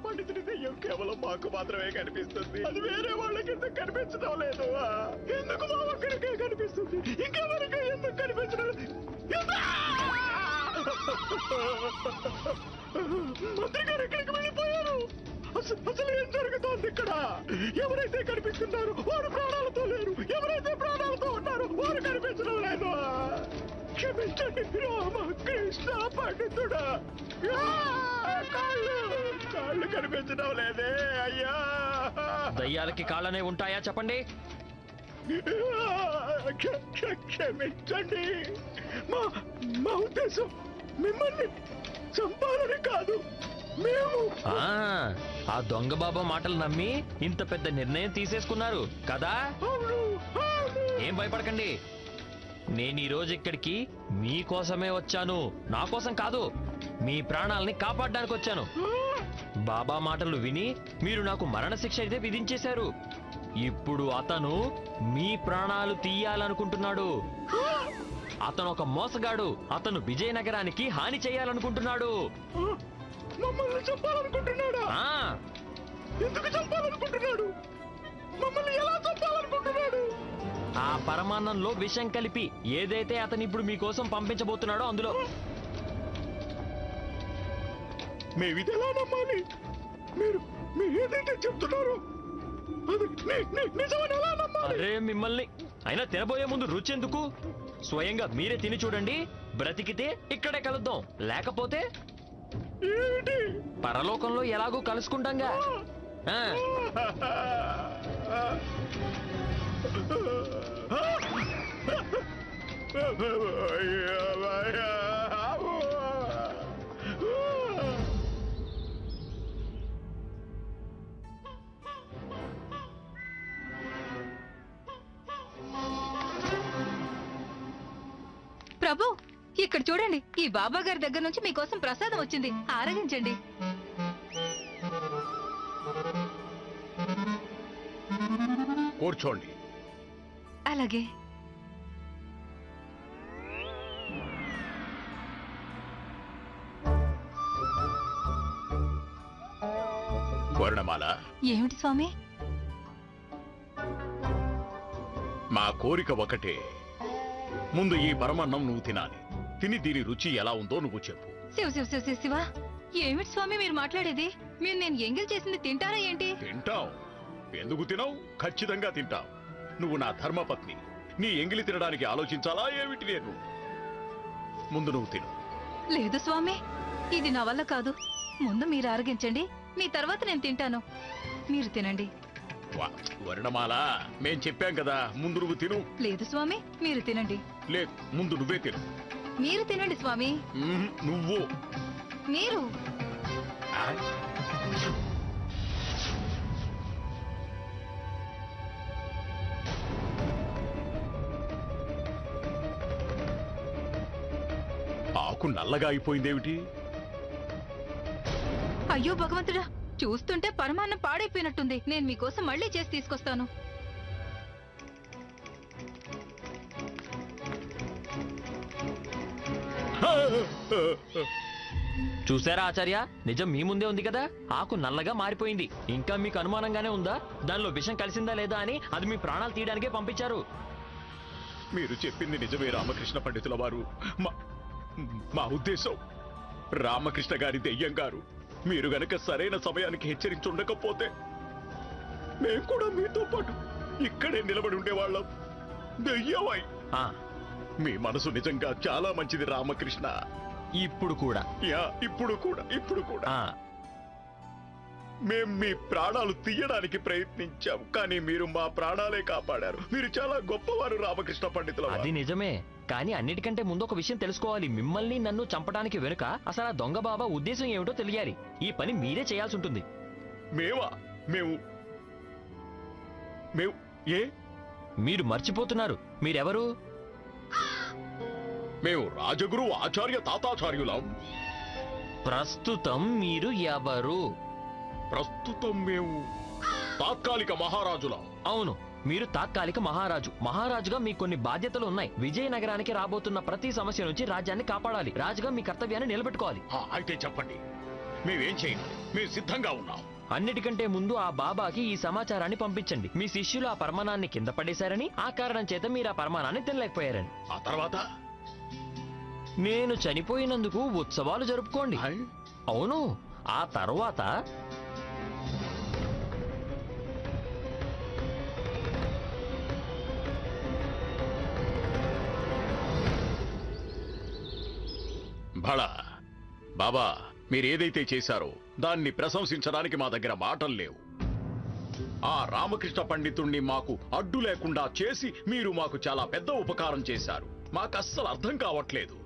పండితుడి దెయ్యం కేవలం మాకు మాత్రమే కనిపిస్తుంది. అది వేరే వాళ్ళకి ఎందుకు కనిపించడం లేదు? ఎందుకు మా ఒక్కరికే కనిపిస్తుంది? ఇంకెవరికి ఎందుకు కనిపించడం? మంత్రి గారు ఎక్కడికి వెళ్ళిపోయారు? అసలు ఏం జరుగుతోంది ఇక్కడ? ఎవరైతే కనిపిస్తున్నారో వారు ప్రాణాలతో లేరు, ఎవరైతే ప్రాణాలతో ఉన్నారో వారు కనిపించడం లేదు. క్షమించండి రామకృష్ణ పండితుడా, కాళ్ళు కనిపించడం లేదే అయ్యా. దయ్యాలకి కాళ్ళనే ఉంటాయా చెప్పండి? క్షమించండి, మా ఉద్దేశం మిమ్మల్ని చంపాలని కాదు. మేము ఆ దొంగ బాబా మాటలు నమ్మి ఇంత పెద్ద నిర్ణయం తీసేసుకున్నారు కదా? ఏం భయపడకండి, నేను ఈ రోజు ఇక్కడికి మీకోసమే వచ్చాను, నా కోసం కాదు. మీ ప్రాణాలని కాపాడడానికి వచ్చాను. బాబా మాటలు విని మీరు నాకు మరణశిక్ష అయితే విధించేశారు. ఇప్పుడు అతను మీ ప్రాణాలు తీయాలనుకుంటున్నాడు. అతను ఒక మోసగాడు. అతను విజయనగరానికి హాని చేయాలనుకుంటున్నాడు. మమ్మల్ని చంపాలనుకుంటున్నాడా? ఎందుకు చంపాలనుకుంటున్నాడు? మమ్మల్ని ఎలా చంపాలనుకుంటున్నాడు? ఆ పరమాన్నంలో విషం కలిపి ఏదైతే అతను ఇప్పుడు మీకోసం పంపించబోతున్నాడో అందులో. మేమిది ఎలా నమ్మాలి? మీరు ఏదైతే చెప్తున్నారో అది నిజమని ఎలా నమ్మాలి? అరే మిమ్మల్ని అయినా తినబోయే ముందు రుచి ఎందుకు? స్వయంగా మీరే తిని చూడండి. బ్రతికితే ఇక్కడే కలుద్దాం, లేకపోతే పరలోకంలో ఎలాగో కలుసుకుంటాంగా. ప్రభు, ఇక్కడ చూడండి, ఈ బాబా గారి దగ్గర నుంచి మీకోసం ప్రసాదం వచ్చింది, ఆరగించండి. కూర్చోండి. అలాగే. వర్ణమాల, ఏమిటి స్వామి? మా కోరిక ఒకటే. ముందు ఈ పరమాన్నం నువ్వు తినాలి. తిని దీని రుచి ఎలా ఉందో నువ్వు చెప్పు. శివ శివ శివ శివ శివ, ఏమిటి స్వామి మీరు మాట్లాడేది? మీరు నేను ఎంగిల్ చేసింది తింటారా ఏంటి? తింటావు. ఎందుకు తినవు? ఖచ్చితంగా తింటావు. నువ్వు నా ధర్మపత్ని. నీ ఎంగిలి తినడానికి ఆలోచించాలా ఏమిటి నేను? ముందు నువ్వు తిను. లేదు స్వామి, ఇది నా వల్ల కాదు. ముందు మీరు ఆరగించండి, మీ తర్వాత నేను తింటాను. మీరు తినండి. వర్ణమాల, మేం చెప్పాం కదా, ముందు నువ్వు తిను. లేదు స్వామి, మీరు తినండి. లేదు, ముందు నువ్వే తిను. మీరు తినండి స్వామి. నువ్వు. మీరు. ఆకు నల్లగా అయిపోయిందేమిటి? అయ్యో భగవంతుడా, చూస్తుంటే పరమాన్నం పాడైపోయినట్టుంది. నేను మీకోసం మళ్ళీ చేసి తీసుకొస్తాను. చూసారా ఆచార్య, నిజం మీ ముందే ఉంది కదా. ఆకు నల్లగా మారిపోయింది. ఇంకా మీకు అనుమానంగానే ఉందా దానిలో విషం కలిసిందా లేదా అని? అది మీ ప్రాణాలు తీయడానికే పంపించారు. మీరు చెప్పింది నిజమే రామకృష్ణ పండితుల వారు. మా ఉద్దేశం, రామకృష్ణ గారి దెయ్యం గారు మీరు గనక సరైన సమయానికి హెచ్చరించి ఉండకపోతే మేము కూడా మీతో పాటు ఇక్కడే నిలబడి ఉండేవాళ్ళం. దెయ్యమై. మీ మనసు నిజంగా చాలా మంచిది రామకృష్ణ. ఇప్పుడు కూడా ఇప్పుడు కూడా మేం మీ ప్రాణాలు తీయడానికి ప్రయత్నించాం, కానీ మీరు మా ప్రాణాలే కాపాడారు. మీరు చాలా గొప్పవారు రామకృష్ణ పండితుల వారు. అది నిజమే, కానీ అన్నిటికంటే ముందు ఒక విషయం తెలుసుకోవాలి. మిమ్మల్ని నన్ను చంపడానికి వెనుక అసలు ఆ దొంగ బాబా ఉద్దేశం ఏమిటో తెలియాలి. ఈ పని మీరే చేయాల్సి ఉంటుంది. మేము మీరు మర్చిపోతున్నారు. మీరెవరు? మేము రాజగురు ఆచార్య తాతాచార్యులం. ప్రస్తుతం మీరు ఎవరు? ప్రస్తుతం మేము తాత్కాలిక మహారాజులం. అవును, మీరు తాత్కాలిక మహారాజు. మహారాజుగా మీకు కొన్ని బాధ్యతలు ఉన్నాయి. విజయనగరానికి రాబోతున్న ప్రతి సమస్య నుంచి రాజ్యాన్ని కాపాడాలి. రాజుగా మీ కర్తవ్యాన్ని నిలబెట్టుకోవాలి. అయితే చెప్పండి, మేమేం చేయాలి? మేము సిద్ధంగా ఉన్నాం. అన్నిటికంటే ముందు ఆ బాబాకి ఈ సమాచారాన్ని పంపించండి. మీ శిష్యులు ఆ పరమానాన్ని కింద పడేశారని, ఆ కారణం చేత మీరు ఆ పరమానాన్ని తినలేకపోయారని. ఆ తర్వాత నేను చనిపోయినందుకు ఉత్సవాలు జరుపుకోండి. అవును, ఆ తర్వాత భళ బాబా, మీరేదైతే చేశారో దాన్ని ప్రశంసించడానికి మా దగ్గర మాటలు లేవు. ఆ రామకృష్ణ పండితుణ్ణి మాకు అడ్డు లేకుండా చేసి మీరు మాకు చాలా పెద్ద ఉపకారం చేశారు. మాకు అస్సలు అర్థం కావట్లేదు.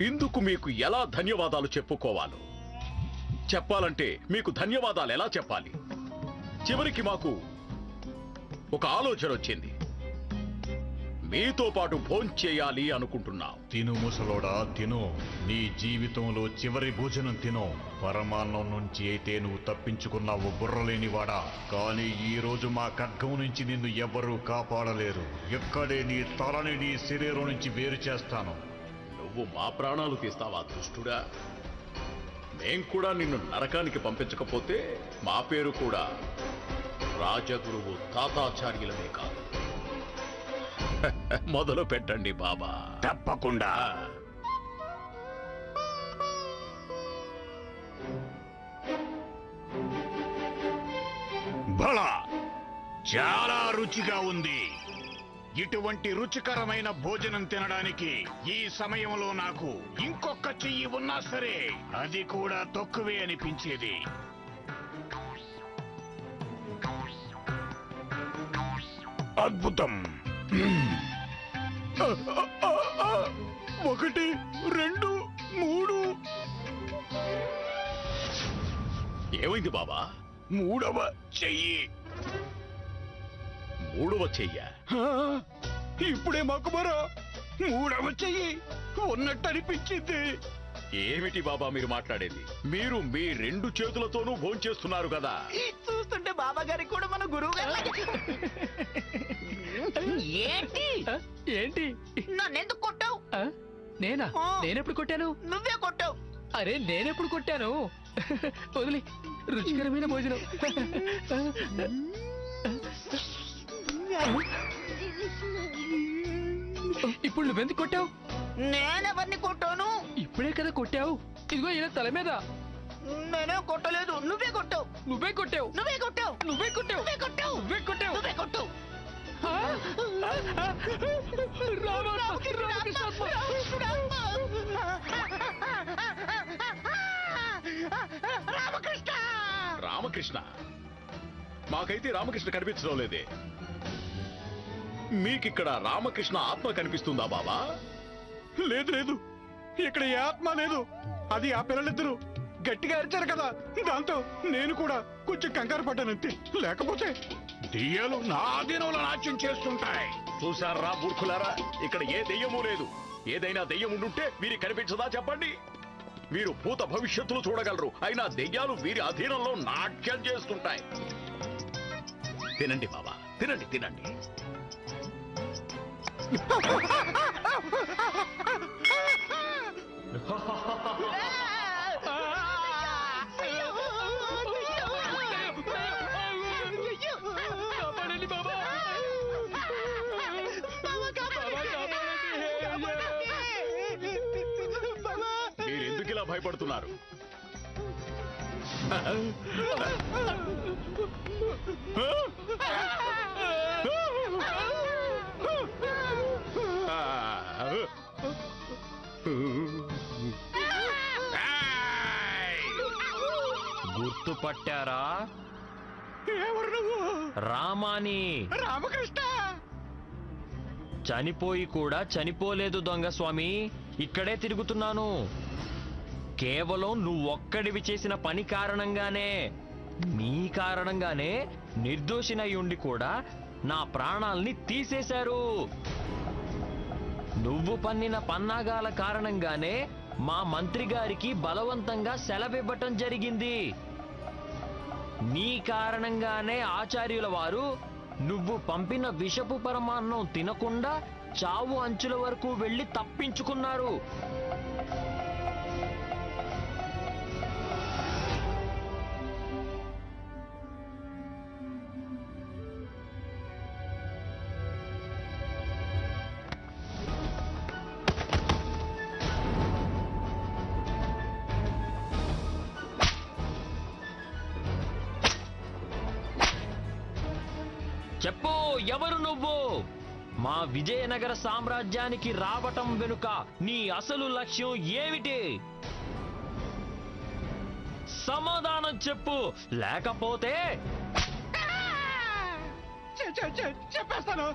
ఇందుకు మీకు ఎలా ధన్యవాదాలు చెప్పుకోవాలో. చెప్పాలంటే మీకు ధన్యవాదాలు ఎలా చెప్పాలి? చివరికి మాకు ఒక ఆలోచన వచ్చింది. మీతో పాటు భోంచేయాలి అనుకుంటున్నాం. తిను ముసలోడా తిను, నీ జీవితంలో చివరి భోజనం తిను. పరమాన్నం నుంచి అయితే నువ్వు తప్పించుకున్నావు బుర్రలేనివాడా, కానీ ఈ రోజు మా ఖడ్గం నుంచి నిన్ను ఎవ్వరూ కాపాడలేరు. ఎక్కడే నీ తలని నీ శరీరం నుంచి వేరు చేస్తాను. నువ్వు మా ప్రాణాలు తీస్తావా దుష్టుడా? మేం కూడా నిన్ను నరకానికి పంపించకపోతే మా పేరు కూడా రాజగురువు తాతాచార్యులమే కాదు. మొదలు పెట్టండి బాబా. తప్పకుండా. భళా, చాలా రుచిగా ఉంది. ఇటువంటి రుచికరమైన భోజనం తినడానికి ఈ సమయంలో నాకు ఇంకొక చెయ్యి ఉన్నా సరే అది కూడా తక్కువే అనిపించేది. అద్భుతం. 1 2 3 ఏమైంది బాబా? మూడవ చెయ్యి. మూడవ చెయ్య? ఇప్పుడే మాకు మరో మూడవ చెయ్యి ఉన్నట్టు అనిపించింది. ఏమిటి బాబా మీరు మాట్లాడేది? మీరు మీ 2 చేతులతోనూ భోంచేస్తున్నారు కదా? చూస్తుంటే బాబా గారికి కూడా మన గురువు గారు ఏంటి ఏంటి? నన్నెందుకు కొట్టావు? నేనా? ఆ. నేనెప్పుడు కొట్టాను? నువ్వే కొట్టావు. అరే నేనెప్పుడు కొట్టాను? వదిలి, రుచికరమైన భోజనం. ఇప్పుడు నువ్వెందుకు కొట్టావు? నేనెవరిని కొట్టాను? ఇప్పుడే కదా కొట్టావు. ఇదిగో ఇలా తల మీద. నేనే కొట్టలేదు, నువ్వే కొట్టావు. నువ్వే కొట్టావు. నువ్వే కొట్టావు. నువ్వే కొట్టావు. నువ్వే కొట్టావు. నువ్వే కొట్టావు. నువ్వే కొట్టావు. ఆ? రామకృష్ణ. రామకృష్ణ. రామకృష్ణ? మాకైతే రామకృష్ణ కనిపించడం లేదే. మీకిక్కడ రామకృష్ణ ఆత్మ కనిపిస్తుందా బాబా? లేదు లేదు, ఇక్కడ ఏ ఆత్మ లేదు. అది ఆ పిల్లలిద్దరూ గట్టిగా అరిచారు కదా, దాంతో నేను కూడా కొంచెం కంగారు పడ్డానంతే. లేకపోతే దెయ్యాలు నా ఆధీనంలో నాట్యం చేస్తుంటాయి. చూశారా మూర్ఖులారా, ఇక్కడ ఏ దెయ్యమూ లేదు. ఏదైనా దెయ్యం ఉండుంటే వీరికి కనిపించదా చెప్పండి? వీరు భూత భవిష్యత్తులు చూడగలరు, అయినా దెయ్యాలు వీరి అధీనంలో నాట్యం చేస్తుంటాయి. తినండి బాబా, తినండి తినండి. కాపాడండి బాబా. మీరెందుకు ఇలా భయపడుతున్నారు? గుర్తుపట్టారా? ఎవరు నువ్వు? రామాని. రామకృష్ణ. చనిపోయి కూడా చనిపోలేదు దొంగ స్వామి, ఇక్కడే తిరుగుతున్నాను. కేవలం నువ్వొక్కడివి చేసిన పని కారణంగానే, నీ కారణంగానే నిర్దోషినై ఉండి కూడా నా ప్రాణాల్ని తీసేశారు. నువ్వు పన్నిన పన్నాగాల కారణంగానే మా మంత్రి గారికి బలవంతంగా సెలవివ్వటం జరిగింది. నీ కారణంగానే ఆచార్యుల వారు నువ్వు పంపిన విషపు పరమాన్నం తినకుండా చావు అంచుల వరకు వెళ్లి తప్పించుకున్నారు. చెప్పు, ఎవరు నువ్వు? మా విజయనగర సామ్రాజ్యానికి రావటం వెనుక నీ అసలు లక్ష్యం ఏమిటి? సమాధానం చెప్పు, లేకపోతే చెప్పేస్తాను.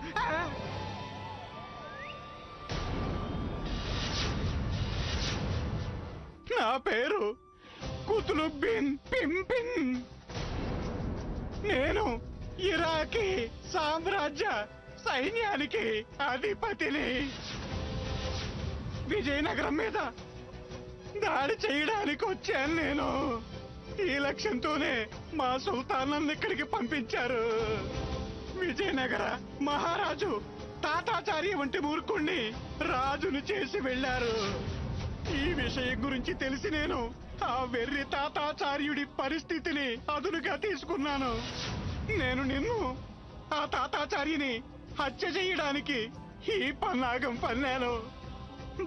నా పేరు కుతులుబ్ బిన్ పింపిన్. నేను ఇరాకీ సామ్రాజ్య సైన్యానికి అధిపతిని. విజయనగరం మీద దాడి చేయడానికి వచ్చాను నేను. ఈ లక్ష్యంతోనే మా సుల్తాన్ నన్ను ఇక్కడికి పంపించారు. విజయనగర మహారాజు తాతాచార్య వంటి మూర్ఖుణ్ణి రాజును చేసి వెళ్ళారు. ఈ విషయం గురించి తెలిసి నేను ఆ వెర్రి తాతాచార్యుడి పరిస్థితిని అదునుగా తీసుకున్నాను. నేను నిన్ను ఆ తాతాచార్యుని హత్య చేయడానికి ఈ పన్నాగం పన్నాను.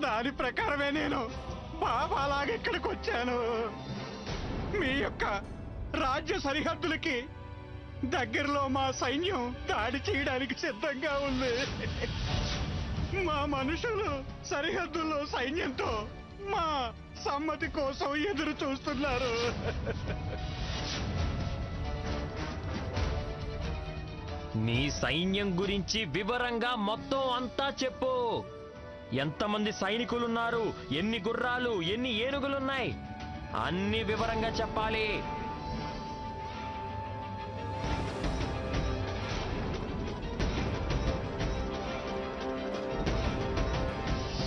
దాని ప్రకారమే నేను బాబాలాగా ఇక్కడికి వచ్చాను. మీ యొక్క రాజ్య సరిహద్దులకి దగ్గరలో మా సైన్యం దాడి చేయడానికి సిద్ధంగా ఉంది. మా మనుషులు సరిహద్దుల్లో సైన్యంతో మా సమ్మతి కోసం ఎదురు చూస్తున్నారు. నీ సైన్యం గురించి వివరంగా మొత్తం అంతా చెప్పు. ఎంతమంది సైనికులున్నారు, ఎన్ని గుర్రాలు, ఎన్ని ఏనుగులున్నాయి, అన్ని వివరంగా చెప్పాలి.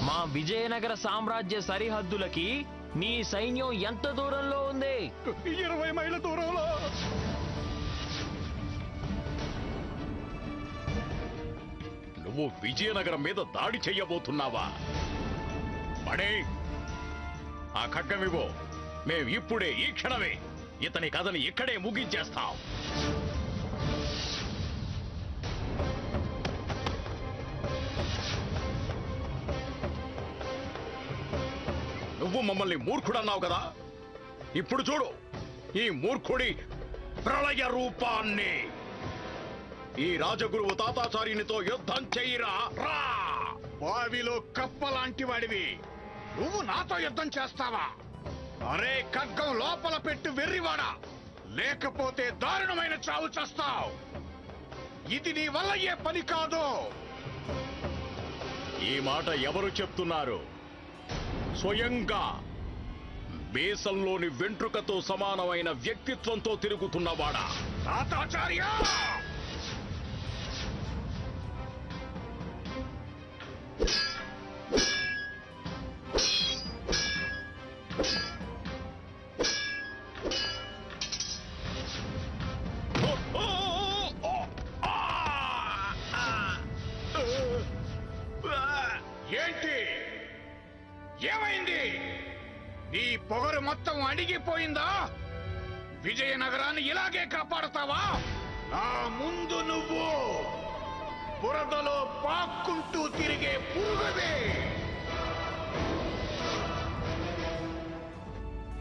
మా విజయనగర సామ్రాజ్య సరిహద్దులకి నీ సైన్యం ఎంత దూరంలో ఉంది? 20 మైళ్ళ దూరంలో. నువ్వు విజయనగరం మీద దాడి చెయ్యబోతున్నావా? పడే ఆ ఖడ్గమివో. మేం ఇప్పుడే ఈ క్షణమే ఇతని కథని ఇక్కడే ముగించేస్తాం. నువ్వు మమ్మల్ని మూర్ఖుడన్నావు కదా, ఇప్పుడు చూడు ఈ మూర్ఖుడి ప్రళయ రూపాన్ని. ఈ రాజగురువు తాతాచార్యునితో యుద్ధం చెయ్యిరా. రా! బావిలో కప్పలాంటి వాడివి నువ్వు నాతో యుద్ధం చేస్తావా? అరే ఖడ్గం లోపల పెట్టు వెర్రివాడా, లేకపోతే దారుణమైన చావు చేస్తావు. ఇది నీ వల్ల ఏ పని కాదు. ఈ మాట ఎవరు చెప్తున్నారు? స్వయంగా బేసంలోని వెంట్రుకతో సమానమైన వ్యక్తిత్వంతో తిరుగుతున్నవాడా తాతాచార్య? ఏంటి? ఏమైంది? నీ పొగరు మొత్తం అడిగిపోయిందా? విజయనగరాన్ని ఇలాగే కాపాడతావా? నా ముందు నువ్వు బురదలో పాక్కుంటూ తిరిగే పురుగవే.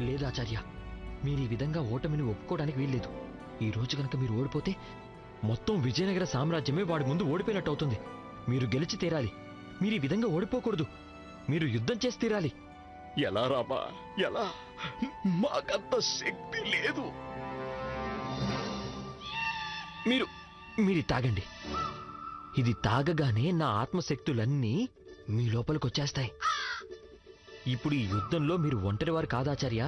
లేదు ఆచార్య, మీరు ఈ విధంగా ఓటమిని ఒప్పుకోవడానికి వీల్లేదు. ఈ రోజు కనుక మీరు ఓడిపోతే మొత్తం విజయనగర సామ్రాజ్యమే వాడి ముందు ఓడిపోయినట్టు అవుతుంది. మీరు గెలిచి తీరాలి. మీరు ఈ విధంగా ఓడిపోకూడదు. మీరు యుద్ధం చేసి తీరాలి. ఎలా రామా, ఎలా? మాకంత శక్తి లేదు. మీరు తాగండి. ఇది తాగగానే నా ఆత్మశక్తులన్నీ మీ లోపలికొచ్చేస్తాయి. ఇప్పుడు ఈ యుద్ధంలో మీరు ఒంటరివారు కాదాచార్య,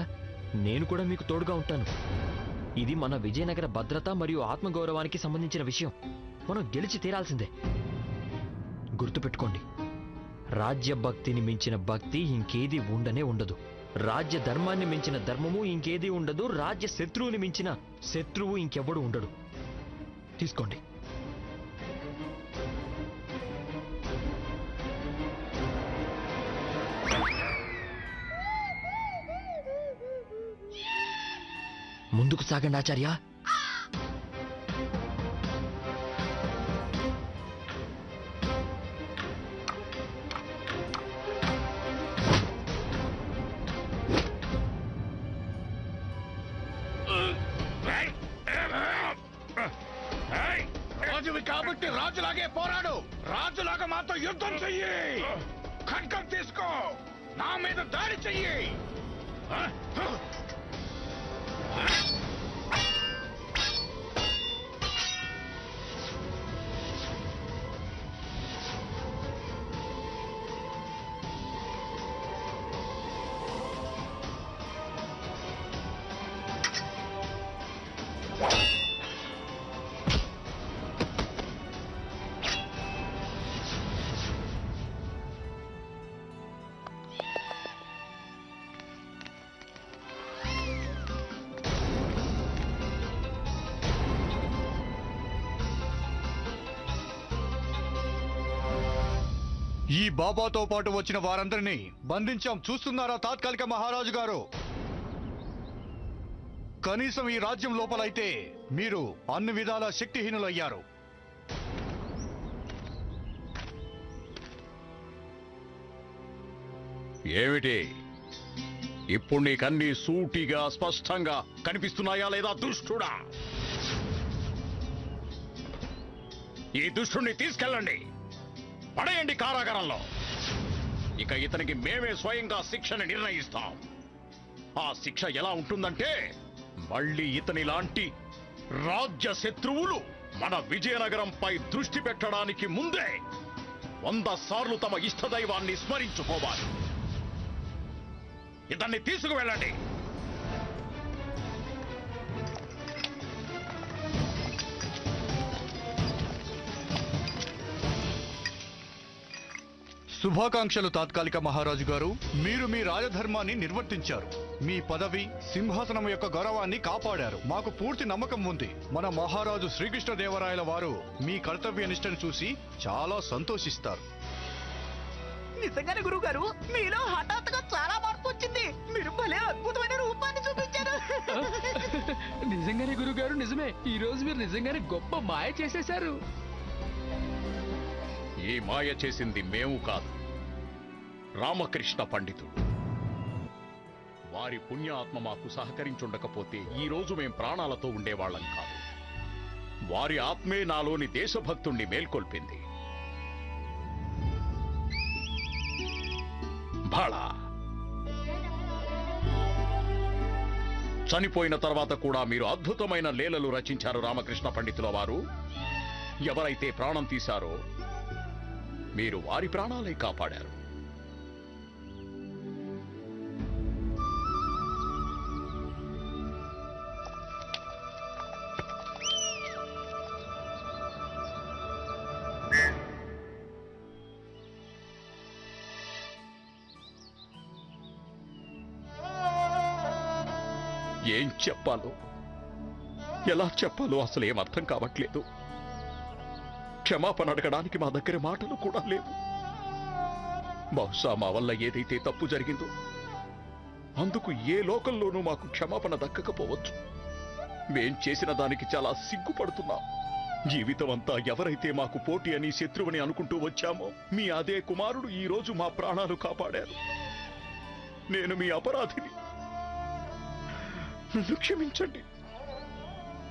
నేను కూడా మీకు తోడుగా ఉంటాను. ఇది మన విజయనగర భద్రత మరియు ఆత్మగౌరవానికి సంబంధించిన విషయం. మనం గెలిచి తీరాల్సిందే. గుర్తుపెట్టుకోండి, రాజ్య భక్తిని మించిన భక్తి ఇంకేదీ ఉండనే ఉండదు. రాజ్య ధర్మాన్ని మించిన ధర్మము ఇంకేదీ ఉండదు. రాజ్య శత్రువుని మించిన శత్రువు ఇంకెవ్వడు ఉండడు. తీసుకోండి. ముందుకు సాగండి ఆచార్య. రాజువి కాబట్టి మాతో యుద్ధం చెయ్యి, ఖడ్గం తీసుకో, నా మీద దాడి చెయ్యి. ఈ బాబాతో పాటు వచ్చిన వారందరినీ బంధించాం, చూస్తున్నారా తాత్కాలిక మహారాజు గారు? కనీసం ఈ రాజ్యం లోపలైతే మీరు అన్ని విధాల శక్తిహీనులయ్యారు. ఏమిటి ఇప్పుడు నీకన్నీ సూటిగా స్పష్టంగా కనిపిస్తున్నాయా లేదా దుష్టుడా? ఈ దుష్టుణ్ణి తీసుకెళ్ళండి, పడేయండి కారాగారంలో. ఇక ఇతనికి మేమే స్వయంగా శిక్షను నిర్ణయిస్తాం. ఆ శిక్ష ఎలా ఉంటుందంటే, మళ్ళీ ఇతని లాంటి రాజ్య శత్రువులు మన విజయనగరంపై దృష్టి పెట్టడానికి ముందే 100 సార్లు తమ ఇష్టదైవాన్ని స్మరించుకోవాలి. ఇతన్ని తీసుకువెళ్ళండి. శుభాకాంక్షలు తాత్కాలిక మహారాజు గారు. మీరు మీ రాజధర్మాన్ని నిర్వర్తించారు. మీ పదవి, సింహాసనం యొక్క గౌరవాన్ని కాపాడారు. మాకు పూర్తి నమ్మకం ఉంది. మన మహారాజు శ్రీకృష్ణదేవరాయల వారు మీ కర్తవ్య నిష్టను చూసి చాలా సంతోషిస్తారు. నిజంగానే గురువు గారు, మీలో హఠాత్తుగా చాలా మార్పు వచ్చింది. మీరు భలే అద్భుతమైన రూపాన్ని చూపించారు. నిజంగానే గురుగారు, నిజమే. ఈ రోజు మీరు నిజంగానే గొప్ప మాయ చేసేశారు. ఈ మాయ చేసింది మేము కాదు, రామకృష్ణ పండితుడు. వారి పుణ్యాత్మ మాకు సహకరించుండకపోతే ఈ రోజు మేం ప్రాణాలతో ఉండేవాళ్ళం కాదు. వారి ఆత్మే నాలోని దేశభక్తుణ్ణి మేల్కొల్పింది. బాళా చనిపోయిన తర్వాత కూడా మీరు అద్భుతమైన లీలలు రచించారు రామకృష్ణ పండితుల వారు. ఎవరైతే ప్రాణం తీశారో మీరు వారి ప్రాణాలే కాపాడారు. ఏం చెప్పాలో, ఎలా చెప్పాలో అసలు ఏం అర్థం కావట్లేదు. క్షమాపణ అడగడానికి మా దగ్గర మాటలు కూడా లేవు. బహుశా మా వల్ల ఏదైతే తప్పు జరిగిందో అందుకు ఏ లోకంలోనూ మాకు క్షమాపణ దక్కకపోవచ్చు. మేం చేసిన దానికి చాలా సిగ్గుపడుతున్నాం. జీవితం అంతా ఎవరైతే మాకు పోటీ అని, శత్రువుని అనుకుంటూ వచ్చామో మీ అదే కుమారుడు ఈ రోజు మా ప్రాణాలు కాపాడారు. నేను మీ అపరాధిని, నన్ను క్షమించండి.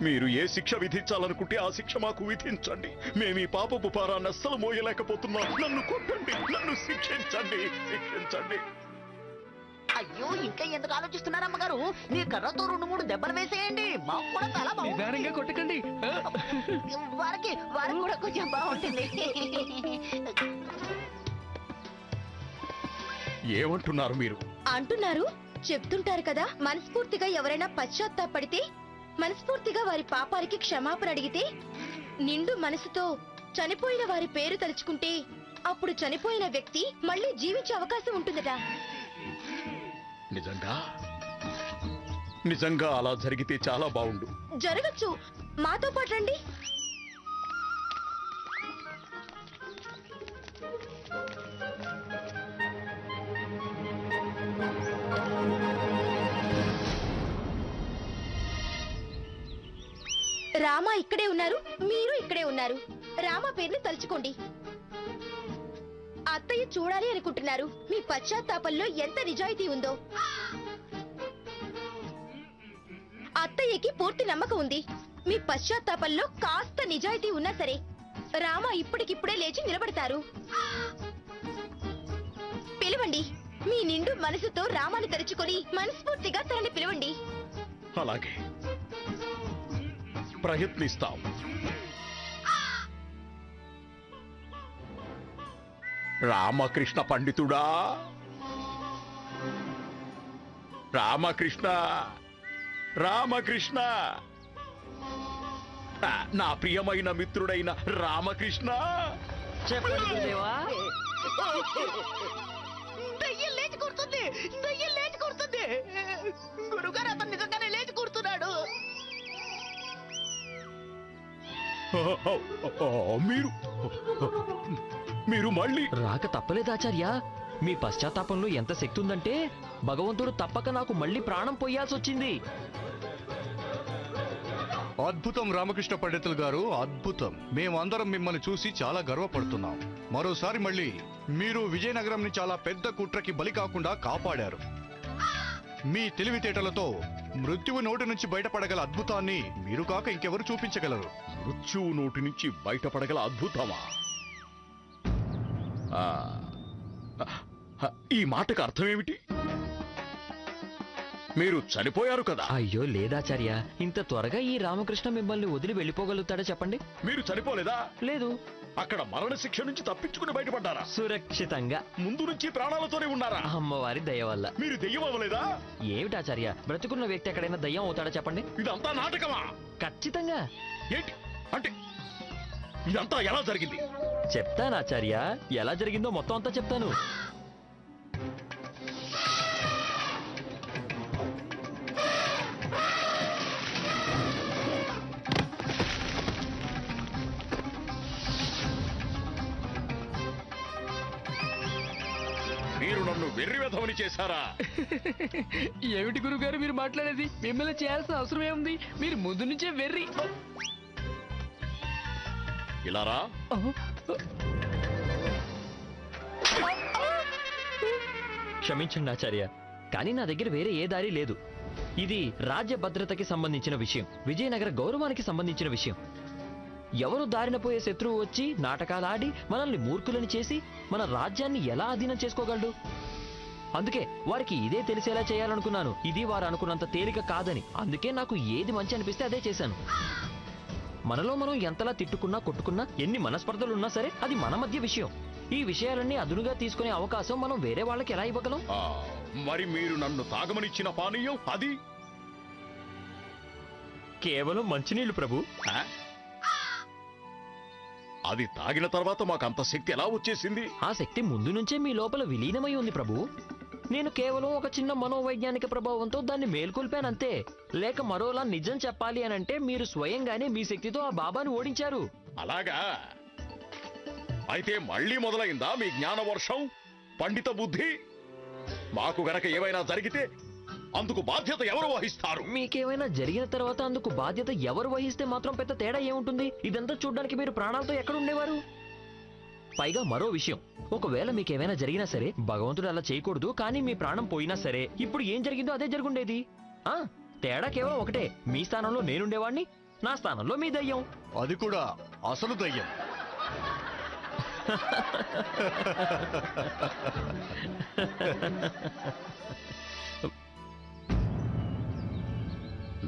మీరు ఏ శిక్ష విధించాలనుకుంటే ఆ శిక్ష మాకు విధించండి. మేము ఈ పాపపు భారాన్ని అస్సలు మోయలేకపోతున్నాం. నన్ను కొట్టండి, నన్ను శిక్షించండి, శిక్షించండి. అయ్యో, ఇంకా ఎందుకు ఆలోచిస్తున్నారు అమ్మగారు? మీ కర్రతో 2-3 దెబ్బలు వేసేయండి. మాకు కూడా చాలా నిదానంగా బాగుంటుంది. కొట్టకండి. వారికి కూడా కొంచెం బాగుంటుంది. ఏమంటున్నారు మీరు? అంటున్నారు, చెప్తుంటారు కదా, మనస్ఫూర్తిగా ఎవరైనా పశ్చాత్తాపడితే, మనస్ఫూర్తిగా వారి పాపాలకి క్షమాపణ అడిగితే, నిండు మనసుతో చనిపోయిన వారి పేరు తలుచుకుంటే అప్పుడు చనిపోయిన వ్యక్తి మళ్ళీ జీవించే అవకాశం ఉంటుందట. నిజంగా నిజంగా అలా జరిగితే చాలా బాగుండు. జరగచ్చు. మాతో పాటు రండి. రామ ఇక్కడే ఉన్నారు, మీరు ఇక్కడే ఉన్నారు. రామ పేరుని తలుచుకోండి. అత్తయ్య చూడాలి అనుకుంటున్నారు. మీ పశ్చాత్తాపంలో ఎంత నిజాయితీ ఉందో. అత్తయ్యకి పూర్తి నమ్మకం ఉంది. మీ పశ్చాత్తాపంలో కాస్త నిజాయితీ ఉన్నా సరే రామ ఇప్పటికిప్పుడే లేచి నిలబడతారు. పిలవండి. మీ నిండు మనసుతో రామాని తలుచుకొని మనస్ఫూర్తిగా తనని పిలవండి. అలాగే ప్రయత్నిస్తాం. రామకృష్ణ పండితుడా, రామకృష్ణ, రామకృష్ణ, నా ప్రియమైన మిత్రుడైన రామకృష్ణ. చెప్పండి గురుదేవా. దయ్యం లేచి కూర్చుంది, దయ్యం లేచి కూర్చుంది. గురుగారు అతను నిజంగానే లేచి కూర్చున్నాడు. మీరు మీరు మళ్ళీ రాక తప్పలేదాచార్య. మీ పశ్చాత్తాపంలో ఎంత శక్తి ఉందంటే భగవంతుడు తప్పక నాకు మళ్ళీ ప్రాణం పోయాల్సి వచ్చింది. అద్భుతం రామకృష్ణ పండితులు గారు, అద్భుతం. మేమందరం మిమ్మల్ని చూసి చాలా గర్వపడుతున్నాం. మరోసారి మళ్ళీ మీరు విజయనగరంని చాలా పెద్ద కుట్రకి బలి కాకుండా కాపాడారు. మీ తెలివితేటలతో మృత్యువు నోటి నుంచి బయటపడగల అద్భుతాన్ని మీరు కాక ఇంకెవరు చూపించగలరు? మృత్యువు నోటి నుంచి బయటపడగల అద్భుతమా? ఈ మాటకు అర్థం ఏమిటి? మీరు చనిపోయారు కదా? అయ్యో లేదాచార్య, ఇంత త్వరగా ఈ రామకృష్ణ మిమ్మల్ని వదిలి వెళ్ళిపోగలుగుతాడా చెప్పండి? మీరు చనిపోలేదా? లేదు. అక్కడ మరణ శిక్ష నుంచి తప్పించుకుని బయటపడ్డారా? సురక్షితంగా ముందు నుంచి ప్రాణాలతోనే ఉన్నారా? అమ్మవారి దయ వల్ల. మీరు దెయ్యం అవ్వలేదా? ఏమిటాచార్య, బ్రతుకున్న వ్యక్తి ఎక్కడైనా దయ్యం అవుతాడా చెప్పండి? ఇదంతా నాటకమా? ఖచ్చితంగా. ఏంటి అంటే ఇదంతా ఎలా జరిగింది? చెప్తానాచార్య, ఎలా జరిగిందో మొత్తం అంతా చెప్తాను. మీరు నన్ను వెర్రివెధవని చేశారా? ఏమిటి గురుగారు మీరు మాట్లాడేది? మిమ్మల్ని చేయాల్సిన అవసరం ఏముంది? మీరు ముందు నుంచే వెర్రి. ఇలా రా. క్షమించండి ఆచార్య, కానీ నా దగ్గర వేరే ఏ దారి లేదు. ఇది రాజ్య భద్రతకి సంబంధించిన విషయం, విజయనగర గౌరవానికి సంబంధించిన విషయం. ఎవరు దారిన పోయే శత్రువు వచ్చి నాటకాలాడి మనల్ని మూర్ఖులని చేసి మన రాజ్యాన్ని ఎలా అధీనం చేసుకోగలడు? అందుకే వారికి ఇదే తెలిసేలా చేయాలనుకున్నాను. ఇది వారు అనుకున్నంత తేలిక కాదని. అందుకే నాకు ఏది మంచి అనిపిస్తే అదే చేశాను. మనలో మనం ఎంతలా తిట్టుకున్నా కొట్టుకున్నా ఎన్ని మనస్పర్ధలున్నా సరే అది మన మధ్య విషయం. ఈ విషయాలన్నీ అదునుగా తీసుకునే అవకాశం మనం వేరే వాళ్ళకి ఎలా ఇవ్వగలం? మరి మీరు నన్ను తాగమనిచ్చిన పానీయం అది కేవలం మంచినీళ్లు ప్రభు. అది తాగిన తర్వాత మాకు అంత శక్తి ఎలా వచ్చేసింది? ఆ శక్తి ముందు నుంచే మీ లోపల విలీనమై ఉంది ప్రభు. నేను కేవలం ఒక చిన్న మనోవైజ్ఞానిక ప్రభావంతో దాన్ని మేల్కొల్పానంతే. లేక మరోలా నిజం చెప్పాలి అనంటే మీరు స్వయంగానే మీ శక్తితో ఆ బాబాను ఓడించారు. అలాగా? అయితే మళ్ళీ మొదలైందా మీ జ్ఞాన వర్షం, పండిత బుద్ధి? మాకు గనక ఏమైనా జరిగితే అందుకు బాధ్యత ఎవరు వహిస్తారు? మీకేమైనా జరిగిన తర్వాత అందుకు బాధ్యత ఎవరు వహిస్తే మాత్రం పెద్ద తేడా ఏముంటుంది? ఇదంతా చూడ్డానికి మీరు ప్రాణాలతో ఎక్కడ ఉండేవారు? పైగా మరో విషయం, ఒకవేళ మీకేమైనా జరిగినా సరే భగవంతుడు అలా చేయకూడదు, కానీ మీ ప్రాణం పోయినా సరే ఇప్పుడు ఏం జరిగిందో అదే జరుగుండేది. తేడా కేవలం ఒకటే, మీ స్థానంలో నేనుండేవాణ్ణి, నా స్థానంలో మీ దయ్యం. అది కూడా అసలు దయ్యం.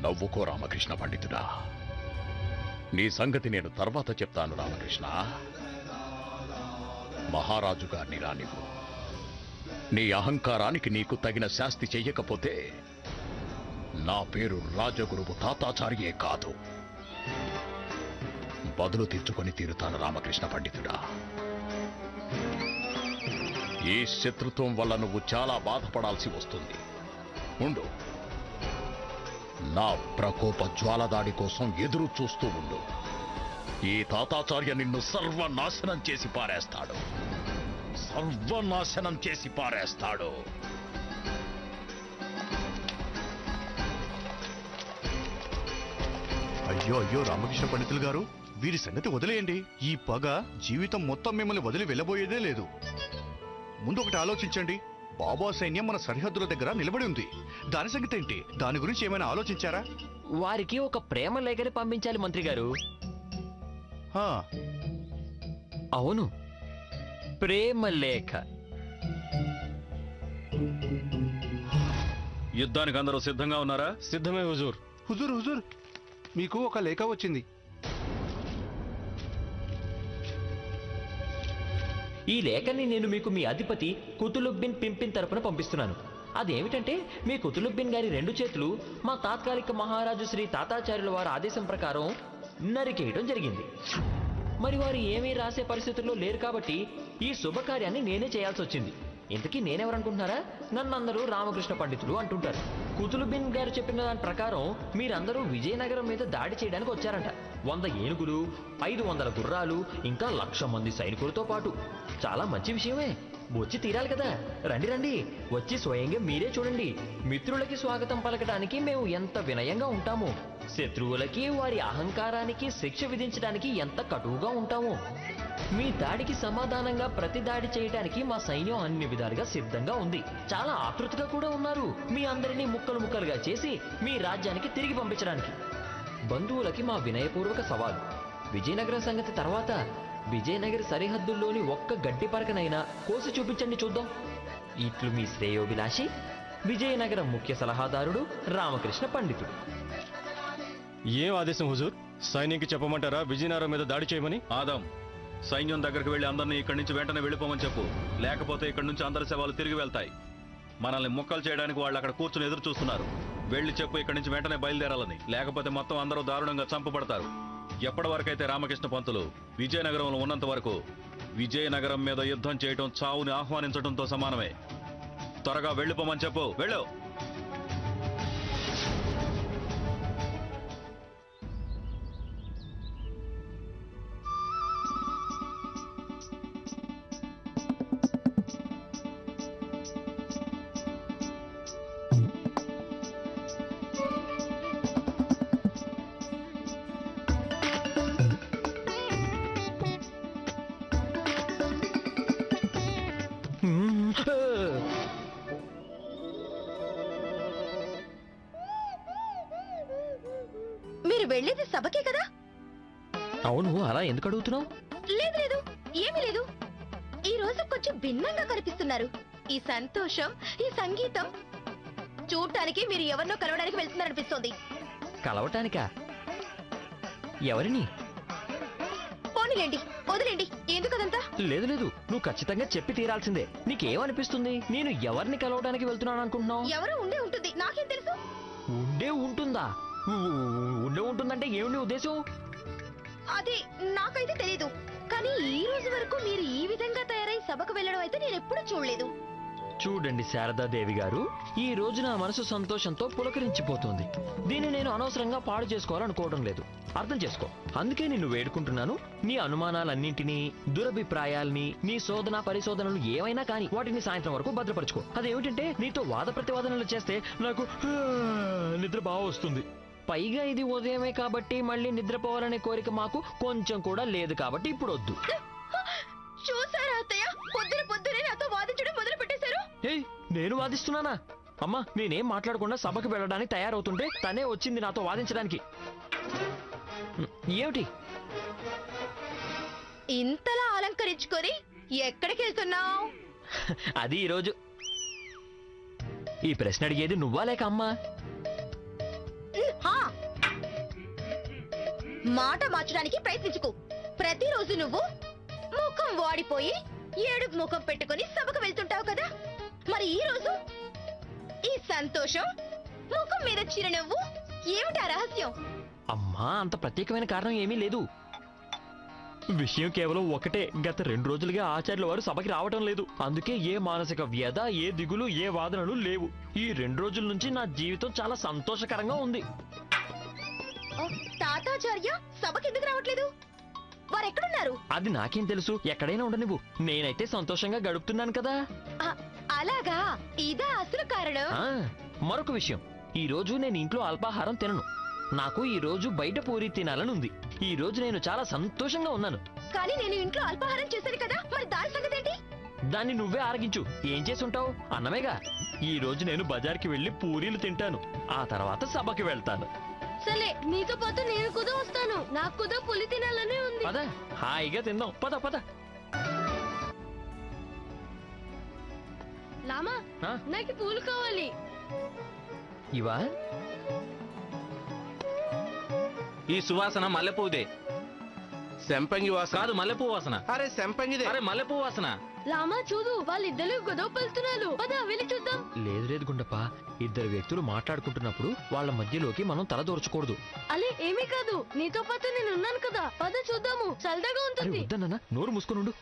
నవ్వుకో రామకృష్ణ పండితుడా. నీ సంగతి నేను తర్వాత చెప్తాను రామకృష్ణ. మహారాజు గారిని రానివ్వు. నీ అహంకారానికి నీకు తగిన శాస్తి చెయ్యకపోతే నా పేరు రాజగురువు తాతాచార్యే కాదు. బదులు తెచ్చుకొని తీరుతాను రామకృష్ణ పండితుడా. ఈ శత్రుత్వం వల్ల నువ్వు చాలా బాధపడాల్సి వస్తుంది. ఉండు, నా ప్రకోప జ్వాలదాడి కోసం ఎదురు చూస్తూ ఉండు. ఈ తాతాచార్య నిన్ను సర్వనాశనం చేసి పారేస్తాడు. సర్వనాశనం చేసి పారేస్తాడు. అయ్యో అయ్యో రామకృష్ణ పండితులు గారు, వీరి సంగతి వదిలేయండి. ఈ పగ జీవితం మొత్తం మిమ్మల్ని వదిలి వెళ్ళబోయేదే లేదు. ముందు ఒకటి ఆలోచించండి. బాబా సైన్యం మన సరిహద్దుల దగ్గర నిలబడి ఉంది. దాని సంగతి ఏంటి? దాని గురించి ఏమైనా ఆలోచించారా? వారికి ఒక ప్రేమ లేఖని పంపించాలి మంత్రి గారు. అవును, ప్రేమ లేఖ. యుద్ధానికి అందరూ సిద్ధంగా ఉన్నారా? సిద్ధమే హుజూర్. హుజూర్ హుజూర్, మీకు ఒక లేఖ వచ్చింది. ఈ లేఖని నేను మీకు మీ అధిపతి కుతులుబ్బిన్ పింపిన్ తరపున పంపిస్తున్నాను. అదేమిటంటే మీ కుతులుబ్బిన్ గారి 2 చేతులు మా తాత్కాలిక మహారాజు శ్రీ తాతాచార్యుల వారి ఆదేశం ప్రకారం నరికేయడం జరిగింది. మరి వారు ఏమీ రాసే పరిస్థితుల్లో లేరు కాబట్టి ఈ శుభకార్యాన్ని నేనే చేయాల్సి వచ్చింది. ఇంతకీ నేనెవరనుకుంటున్నారా? నన్నందరూ రామకృష్ణ పండితులు అంటుంటారు. కుతులుబ్బిన్ గారు చెప్పిన దాని ప్రకారం మీరందరూ విజయనగరం మీద దాడి చేయడానికి వచ్చారంట. 100 ఏనుగులు, 500 గుర్రాలు, ఇంకా 1,00,000 మంది సైనికులతో పాటు. చాలా మంచి విషయమే, వచ్చి తీరాలి కదా. రండి రండి, వచ్చి స్వయంగా మీరే చూడండి. మిత్రులకి స్వాగతం పలకడానికి మేము ఎంత వినయంగా ఉంటాము, శత్రువులకి వారి అహంకారానికి శిక్ష విధించడానికి ఎంత కటువుగా ఉంటాము. మీ దాడికి సమాధానంగా ప్రతి దాడి చేయడానికి మా సైన్యం అన్ని విధాలుగా సిద్ధంగా ఉంది. చాలా ఆతృతగా కూడా ఉన్నారు మీ అందరినీ ముక్కలు ముక్కలుగా చేసి మీ రాజ్యానికి తిరిగి పంపించడానికి. బంధువులకి మా వినయపూర్వక సవాలు. విజయనగరం సంగతి తర్వాత, విజయనగర సరిహద్దుల్లోని ఒక్క గడ్డి పరకనైనా కోసి చూపించండి చూద్దాం. ఇట్లు మీ శ్రేయోభిలాషి, విజయనగరం ముఖ్య సలహాదారుడు రామకృష్ణ పండితుడు. ఏం ఆదేశం హుజూర్? సైన్యంకి చెప్పమంటారా విజయనగరం మీద దాడి చేయమని? ఆదం, సైన్యం దగ్గరికి వెళ్ళి అందరినీ ఇక్కడి నుంచి వెంటనే వెళ్ళిపోమని చెప్పు. లేకపోతే ఇక్కడి నుంచి అందరి శవాలు తిరిగి వెళ్తాయి. మనల్ని ముక్కలు చేయడానికి వాళ్ళు అక్కడ కూర్చుని ఎదురు చూస్తున్నారు. వెళ్ళి చెప్పు ఇక్కడి నుంచి వెంటనే బయలుదేరాలని, లేకపోతే మొత్తం అందరూ దారుణంగా చంపబడతారు. ఎప్పటి వరకైతే రామకృష్ణ పంతులు విజయనగరంలో ఉన్నంత వరకు విజయనగరం మీద యుద్ధం చేయటం చావుని ఆహ్వానించడంతో సమానమే. త్వరగా వెళ్ళిపోమని చెప్పు. వెళ్ళు. మీరు వెళ్ళేది సభకే కదా? అవును, అలా ఎందుకు అడుగుతున్నావు? లేదు లేదు, ఏమీ లేదు. ఈ రోజు కొంచెం భిన్నంగా కనిపిస్తున్నారు. ఈ సంతోషం, ఈ సంగీతం చూడటానికి మీరు ఎవరినో కలవడానికి వెళ్తున్నారనిపిస్తోంది. కలవటానికా? ఎవరిని? పోనీలేండి, వదిలేండి. ఎందుకదంతా? లేదు లేదు, నువ్వు ఖచ్చితంగా చెప్పి తీరాల్సిందే. నీకేమనిపిస్తుంది? నేను ఎవరిని కలవడానికి వెళ్తున్నాను అనుకుంటున్నావు? ఎవరో ఉండే ఉంటుంది, నాకేం తెలుసు? ఉండే ఉంటుందా? ఉండే ఉంటుందంటే ఏమి నీ ఉద్దేశం? అది నాకైతే తెలీదు. కానీ ఈ రోజు వరకు మీరు ఈ విధంగా తయారై సభకు వెళ్ళడం అయితే నేను ఎప్పుడూ చూడలేదు. చూడండి శారదాదేవి గారు, ఈ రోజు నా మనసు సంతోషంతో పులకరించిపోతుంది. దీన్ని నేను అనవసరంగా పాడు చేసుకోవాలనుకోవడం లేదు. అర్థం చేసుకో. అందుకే నిన్ను వేడుకుంటున్నాను, నీ అనుమానాలన్నింటినీ, దురభిప్రాయాల్ని, నీ శోధన పరిశోధనలు ఏవైనా కానీ వాటిని సాయంత్రం వరకు భద్రపరుచుకో. అదేమిటంటే నీతో వాద ప్రతివాదనలు చేస్తే నాకు నిద్ర బాగా వస్తుంది. పైగా ఇది ఉదయమే కాబట్టి మళ్ళీ నిద్రపోవాలనే కోరిక మాకు కొంచెం కూడా లేదు కాబట్టి ఇప్పుడు వద్దు. చూసారా అత్తయ్య, పొద్దునే నాతో వాదించడం మొదలు పెట్టేశారు. ఏయ్, నేను వాదిస్తున్నానా? అమ్మా, నేనేం మాట్లాడకుండా సభకు వెళ్ళడానికి తయారవుతుంటే తనే వచ్చింది నాతో వాదించడానికి. ఏమిటి? ఇంతలా అలంకరించుకొని ఎక్కడికి వెళ్తున్నావు? అది ఈరోజు. ఈ ప్రశ్న అడిగేది నువ్వా లేక అమ్మా? మాట మార్చడానికి ప్రయత్నించుకో. ప్రతిరోజు నువ్వు ముఖం వాడిపోయి ఏడుపు ముఖం పెట్టుకొని సభకు వెళ్తుంటావు కదా. మరి ఈ రోజు ఈ సంతోషం, ముఖం మీద చిరునవ్వు, ఏమిటా రహస్యం? అమ్మా, అంత ప్రత్యేకమైన కారణం ఏమీ లేదు. విషయం కేవలం ఒకటే, గత 2 రోజులుగా ఆచార్యుల వారు సభకి రావటం లేదు. అందుకే ఏ మానసిక వ్యధ, ఏ దిగులు, ఏ వాదనలు లేవు. ఈ 2 రోజుల నుంచి నా జీవితం చాలా సంతోషకరంగా ఉంది. తాతాచార్య సభకి ఎందుకు రావట్లేదు? వారెక్కడున్నారు? అది నాకేం తెలుసు, ఎక్కడైనా ఉండనివ్వు. నేనైతే సంతోషంగా గడుపుతున్నాను కదా. అలాగా, ఇదా అసలు కారణం? మరొక విషయం, ఈ రోజు నేను ఇంట్లో అల్పాహారం తినను. నాకు ఈ రోజు బయట పూరి తినాలని ఉంది. ఈ రోజు నేను చాలా సంతోషంగా ఉన్నాను. కానీ నేను ఇంట్లో అల్పాహారం చేశాను కదా, మరి దాని సంగతి ఏంటి? దాన్ని నువ్వే ఆరగించు. ఏం చేసి ఉంటావు? అన్నమేగా. ఈ రోజు నేను బజార్కి వెళ్లి పూరీలు తింటాను. ఆ తర్వాత సభకి వెళ్తాను. సరే, నీతో పాటు నేను కూడా వస్తాను. నాకు కూడా పులి తినాలనే ఉంది. పద, హాయిగా తిందాం. పద పద. లామా ఆ? నాకు పూలు కావాలి. ఇవా ఈ సువాసన మల్లెపూదే. సంపంగి వాసన కాదు మల్లెపూ వాసన. అరే సంపంగిదే. అరే మల్లెపూ వాసన. లామా చూడు వాళ్ళిద్దరు గొడవ పడుతున్నారు. పద వెళ్ళి చూద్దాం. లేదు లేదు గుండప్ప, ఇద్దరు వ్యక్తులు మాట్లాడుకుంటున్నప్పుడు వాళ్ళ మధ్యలోకి మనం తల దూర్చకూడదు. అలే ఏమీ కాదు, నీతో పాటు నేను ఉన్నాను కదా. పద చూద్దాము, చల్లగా అరే ఉంటుంది. వద్దన్న, నోరు మూసుకునుండు.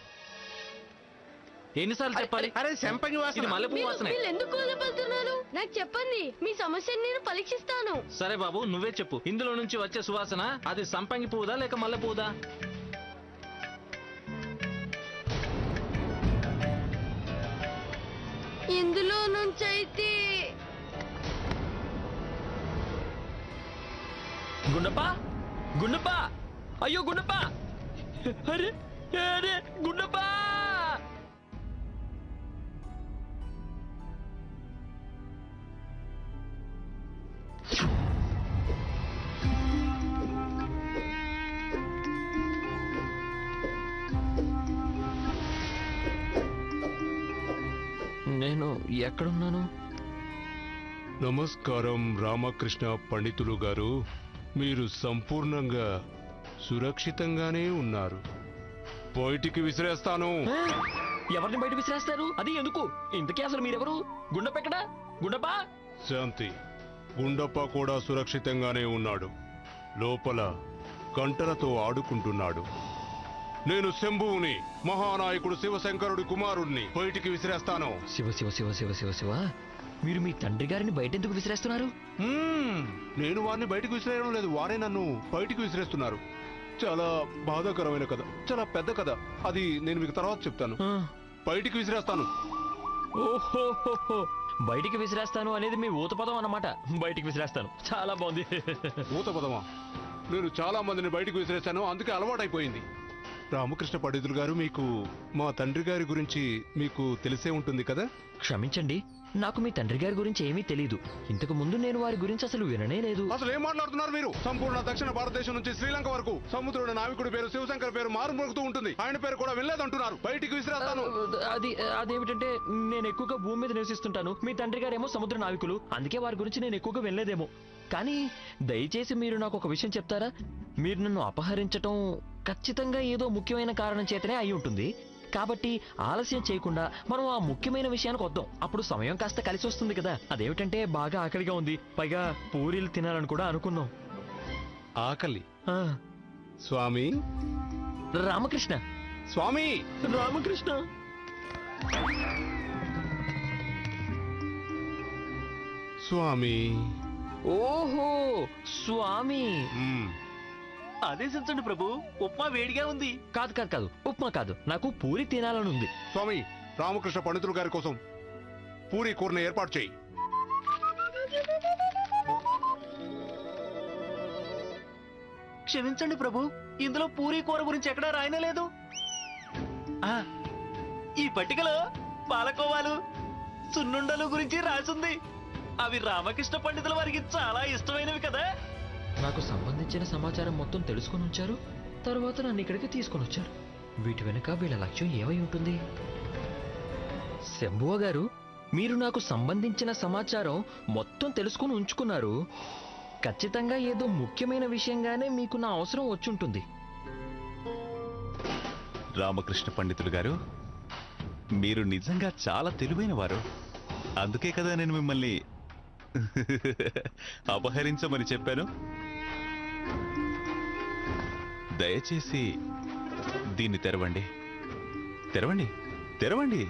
ఎన్నిసార్లు చెప్పాలి? అరే సంపంగి ఇది వాసన. మల్లెపూ వాసనే. మీరు ఎందుకు గొడవ పడుతున్నారు? నాకు చెప్పండి, మీ సమస్యని నేను పరీక్షిస్తాను. సరే బాబు నువ్వే చెప్పు. ఇందులో నుంచి వచ్చే సువాసన అది సంపంగి పువ్వుదా లేక మల్లెపూదా? ఇందులో నుంచి అయితే గుండప్ప, గుండప్ప, అయ్యో గుండప్ప, అరే అరే గుండప్ప. నేను ఎక్కడున్నాను? నమస్కారం రామకృష్ణ పండితులు గారు, మీరు సంపూర్ణంగా సురక్షితంగానే ఉన్నారు. బయటికి విసిరేస్తాను. ఎవరిని బయట విసిరేస్తారు? అది ఎందుకు? ఇంతకీ అసలు మీరెవరు? గుండప్ప ఎక్కడా? గుండప్ప. శాంతి, గుండప్ప కూడా సురక్షితంగానే ఉన్నాడు. లోపల గంటలతో ఆడుకుంటున్నాడు. నేను శంభువుని, మహానాయకుడు శివశంకరుడి కుమారుడిని. బయటికి విసిరేస్తాను. శివ శివ శివ శివ శివ శివ, మీరు మీ తండ్రి గారిని బయట ఎందుకు విసిరేస్తున్నారు? నేను వారిని బయటకు విసిరేయడం లేదు, వారే నన్ను బయటికి విసిరేస్తున్నారు. చాలా బాధాకరమైన కథ, చాలా పెద్ద కథ. అది నేను మీకు తర్వాత చెప్తాను. ఆ, బయటికి విసిరేస్తాను. ఓహోహోహో, బయటికి విసిరేస్తాను అనేది మీ ఊత పదం అన్నమాట. బయటికి విసిరేస్తాను, చాలా బాగుంది. ఊత పదమా? నేను చాలా మందిని బయటికి విసిరేశాను, అందుకే అలవాటైపోయింది. రామకృష్ణ పండితులు గారు, మీకు మా తండ్రి గారి గురించి మీకు తెలిసే ఉంటుంది కదా? క్షమించండి, నాకు మీ తండ్రి గారి గురించి ఏమీ తెలీదు. ఇంతకు ముందు నేను వారి గురించి అసలు విననే లేదు. అసలు ఏం మాట్లాడుతున్నారు మీరు? సంపూర్ణ దక్షిణ భారతదేశం నుంచి శ్రీలంక వరకు సముద్రుడి నావికుడి పేరు శివశంకర్ పేరు మారుమోగుతూ ఉంటుంది. ఆయన పేరు కూడా వినలేదంటున్నారు. బయటికి విసిరేస్తాను. అదేమిటంటే నేను ఎక్కువగా భూమి మీద నివసిస్తుంటాను. మీ తండ్రి గారేమో సముద్ర నావికులు, అందుకే వారి గురించి నేను ఎక్కువగా వినలేదేమో. కానీ దయచేసి మీరు నాకు ఒక విషయం చెప్తారా? మీరు నన్ను అపహరించటం ఖచ్చితంగా ఏదో ముఖ్యమైన కారణం చేతనే అయి ఉంటుంది. కాబట్టి ఆలస్యం చేయకుండా మనం ఆ ముఖ్యమైన విషయానికి వద్దాం. అప్పుడు సమయం కాస్త కలిసి వస్తుంది కదా. అదేమిటంటే బాగా ఆకలిగా ఉంది, పైగా పూరీలు తినాలని కూడా అనుకున్నాం. ఆకలి? ఆ, స్వామి రామకృష్ణ. స్వామి రామకృష్ణ. స్వామి. ఓహో స్వామి. ఆదేశించండి ప్రభు. ఉప్మా వేడిగా ఉంది. కాదు కాదు కాదు, ఉప్మా కాదు, నాకు పూరి తినాలని ఉంది. స్వామి, రామకృష్ణ పండితులు గారి కోసం పూరి కూరని ఏర్పాటు చేయి. క్షమించండి ప్రభు, ఇందులో పూరీ కూర గురించి ఎక్కడా రాయనలేదు. ఈ పట్టికలో పాలకోవాలు, సున్నుండలు గురించి రాసింది. అవి రామకృష్ణ పండితుల వారికి చాలా ఇష్టమైనవి కదా. నాకు సంబంధించిన సమాచారం మొత్తం తెలుసుకొని ఉంచారు, తర్వాత నన్ను ఇక్కడికి తీసుకొని వచ్చారు. వీటి వెనుక వీళ్ళ లక్ష్యం ఏమై ఉంటుంది? శంభువ గారు, మీరు నాకు సంబంధించిన సమాచారం మొత్తం తెలుసుకుని ఉంచుకున్నారు. ఖచ్చితంగా ఏదో ముఖ్యమైన విషయంగానే మీకు నా అవసరం వచ్చుంటుంది. రామకృష్ణ పండితులు గారు, మీరు నిజంగా చాలా తెలివైన వారు. అందుకే కదా నేను మిమ్మల్ని అపహరించమని చెప్పాను. దయచేసి దీన్ని తెరవండి, తెరవండి, తెరవండి.